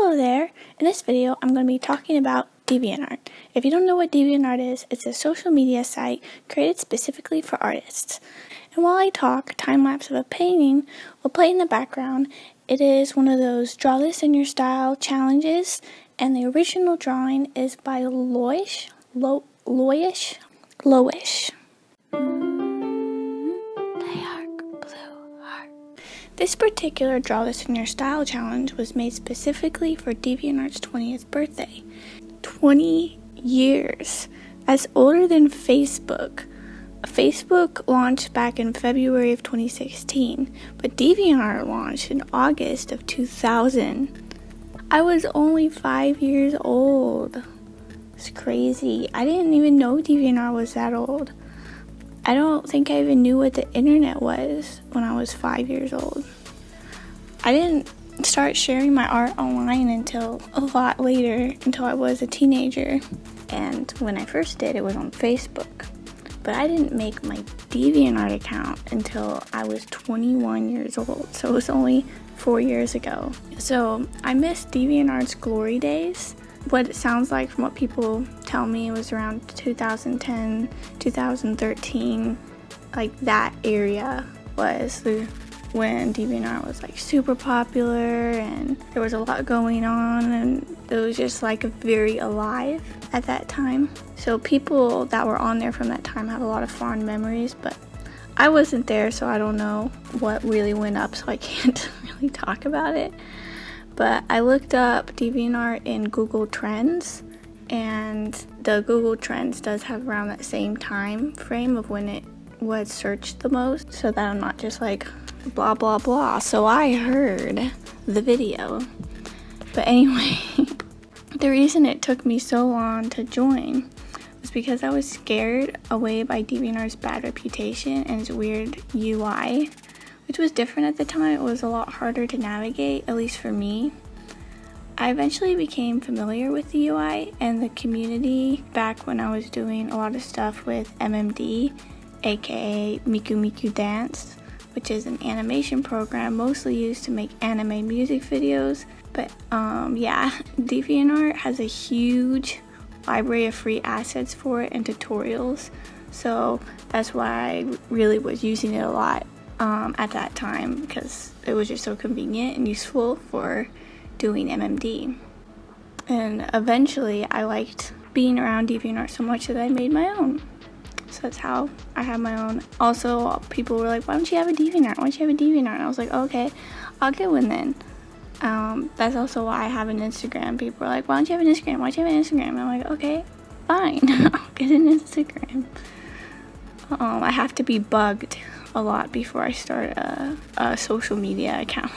Hello there! In this video, I'm going to be talking about DeviantArt. If you don't know what DeviantArt is, it's a social media site created specifically for artists. And while I talk, time-lapse of a painting will play in the background. It is one of those draw this in your style challenges, and the original drawing is by Loish. Leharc, BlueHeart. This particular Draw This in Your Style challenge was made specifically for DeviantArt's 20th birthday. 20 years. That's older than Facebook. Facebook launched back in February of 2016, but DeviantArt launched in August of 2000. I was only 5 years old. It's crazy. I didn't even know DeviantArt was that old. I don't think I even knew what the internet was when I was 5 years old. I didn't start sharing my art online until a lot later, until I was a teenager. And when I first did, it was on Facebook. But I didn't make my DeviantArt account until I was 21 years old. So it was only 4 years ago. So I miss DeviantArt's glory days. What it sounds like from what people tell me, it was around 2010, 2013, like that area was when DeviantArt was like super popular and there was a lot going on, and it was just like very alive at that time. So people that were on there from that time have a lot of fond memories, but I wasn't there, so I don't know what really went up, so I can't really talk about it. But I looked up DeviantArt in Google Trends, and the Google Trends does have around that same time frame of when it was searched the most, so that I'm not just like blah blah blah. So I heard the video. But anyway, the reason it took me so long to join was because I was scared away by DeviantArt's bad reputation and its weird UI, which was different at the time. It was a lot harder to navigate, at least for me. I eventually became familiar with the UI and the community back when I was doing a lot of stuff with MMD, aka Miku Miku Dance, which is an animation program mostly used to make anime music videos. But yeah, DeviantArt has a huge library of free assets for it and tutorials, so that's why I really was using it a lot at that time, because it was just so convenient and useful for doing MMD. And eventually I liked being around DeviantArt so much that I made my own. So that's how I have my own. Also, people were like, why don't you have a DeviantArt? Why don't you have a DeviantArt? And I was like, okay, I'll get one then. That's also why I have an Instagram. People were like, why don't you have an Instagram? Why don't you have an Instagram? And I'm like, okay, fine, I'll get an Instagram. I have to be bugged a lot before I start a social media account.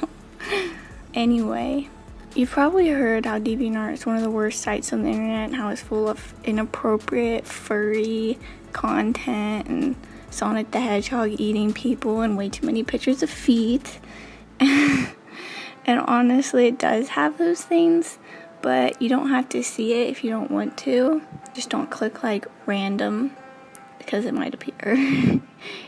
Anyway, you've probably heard how DeviantArt is one of the worst sites on the internet and how it's full of inappropriate, furry content and Sonic the Hedgehog eating people and way too many pictures of feet. And honestly, it does have those things, but you don't have to see it if you don't want to. Just don't click like random, because it might appear.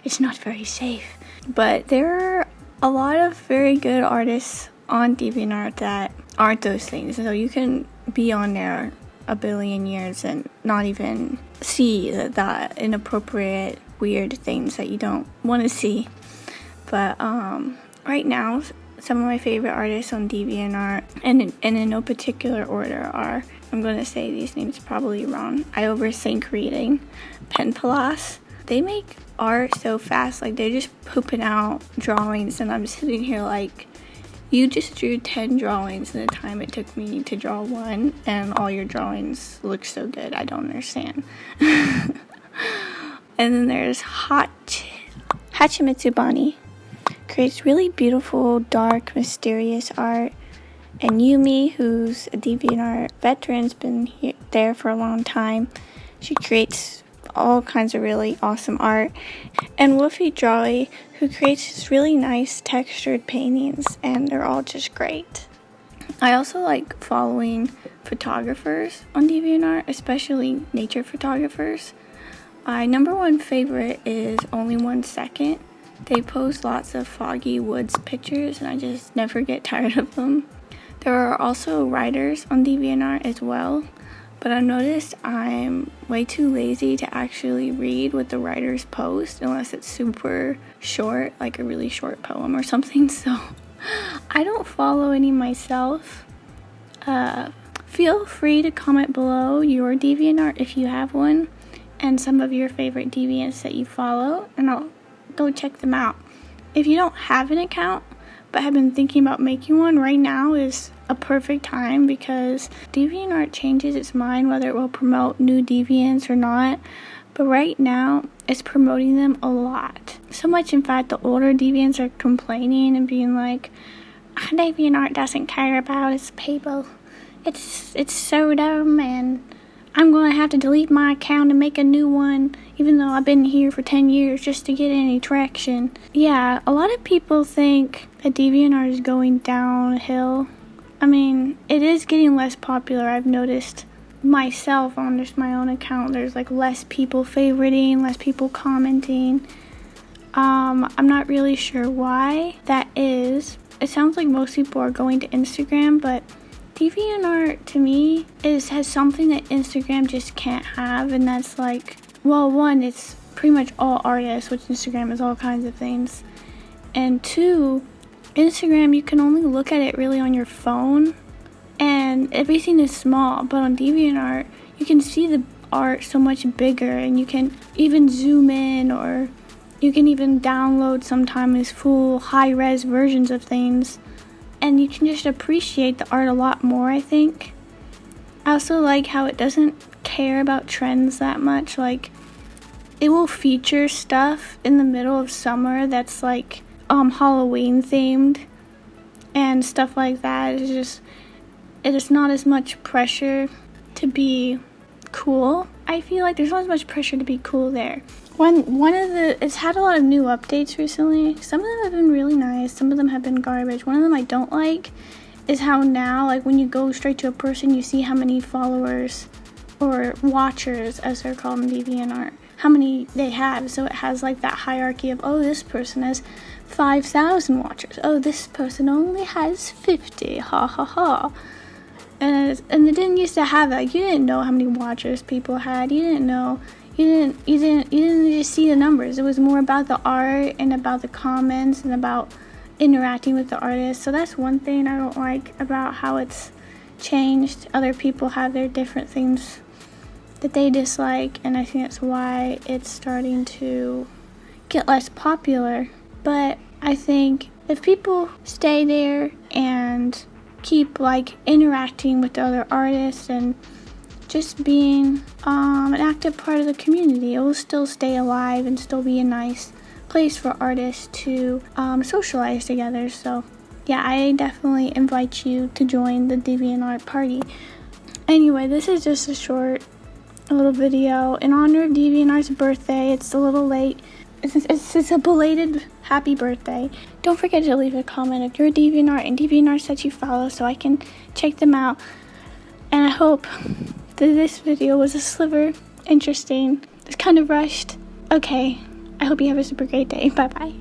It's not very safe. But there are a lot of very good artists on DeviantArt that aren't those things. So you can be on there a billion years and not even see the inappropriate, weird things that you don't want to see. But right now, some of my favorite artists on DeviantArt, and in no particular order, are, I'm going to say these names probably wrong, I overthink reading, Penpalas. They make art so fast, like they're just pooping out drawings, and I'm sitting here like, you just drew 10 drawings in the time it took me to draw one, and all your drawings look so good. I don't understand. And then there's Hachimitsu Bunny. Creates really beautiful, dark, mysterious art. And Yumi, who's a DeviantArt veteran, has been there for a long time. She creates all kinds of really awesome art. And Woofy Drawly, who creates these really nice textured paintings, and they're all just great. I also like following photographers on DeviantArt, especially nature photographers. My number one favorite is Only 1 Second. They post lots of foggy woods pictures, and I just never get tired of them. There are also writers on DeviantArt as well, but I noticed I'm way too lazy to actually read what the writers post unless it's super short, like a really short poem or something, so I don't follow any myself. Feel free to comment below your DeviantArt if you have one and some of your favorite deviants that you follow, and I'll go check them out. If you don't have an account but have been thinking about making one, right now is a perfect time because DeviantArt changes its mind whether it will promote new deviants or not, but right now it's promoting them a lot. So much, in fact, the older deviants are complaining and being like, DeviantArt doesn't care about its people. It's so dumb, and I'm going to have to delete my account and make a new one, even though I've been here for 10 years just to get any traction. Yeah, a lot of people think that DeviantArt is going downhill. I mean, it is getting less popular. I've noticed myself on just my own account, there's like less people favoriting, less people commenting. I'm not really sure why that is. It sounds like most people are going to Instagram, but DeviantArt to me has something that Instagram just can't have, and that's like, well, one, it's pretty much all artists, which Instagram is all kinds of things, and two, Instagram, you can only look at it really on your phone, and everything is small, but on DeviantArt, you can see the art so much bigger, and you can even zoom in, or you can even download sometimes full high-res versions of things, and you can just appreciate the art a lot more, I think. I also like how it doesn't care about trends that much. Like, it will feature stuff in the middle of summer that's like Halloween themed and stuff like that. It is not as much pressure to be cool. I feel like there's not as much pressure to be cool there. It's had a lot of new updates recently. Some of them have been really nice, some of them have been garbage. One of them I don't like is how now, like, when you go straight to a person, you see how many followers or watchers, as they're called in DeviantArt, how many they have. So it has like that hierarchy of, oh, this person has 5,000 watchers. Oh, this person only has 50. Ha ha ha. And it didn't used to have that. Like, you didn't know how many watchers people had. You didn't know. You didn't just see the numbers. It was more about the art and about the comments and about interacting with the artist. So that's one thing I don't like about how it's changed. Other people have their different things that they dislike, and I think that's why it's starting to get less popular. But I think if people stay there and keep like interacting with the other artists and just being an active part of the community, it will still stay alive and still be a nice place for artists to socialize together. So yeah, I definitely invite you to join the DeviantArt party. Anyway, this is just a little video in honor of DeviantArt's birthday. It's a little late. It's a belated happy birthday. Don't forget to leave a comment of your DeviantArt and DeviantArts that you follow so I can check them out. And I hope that this video was a sliver interesting. It's kind of rushed. Okay, I hope you have a super great day. Bye bye.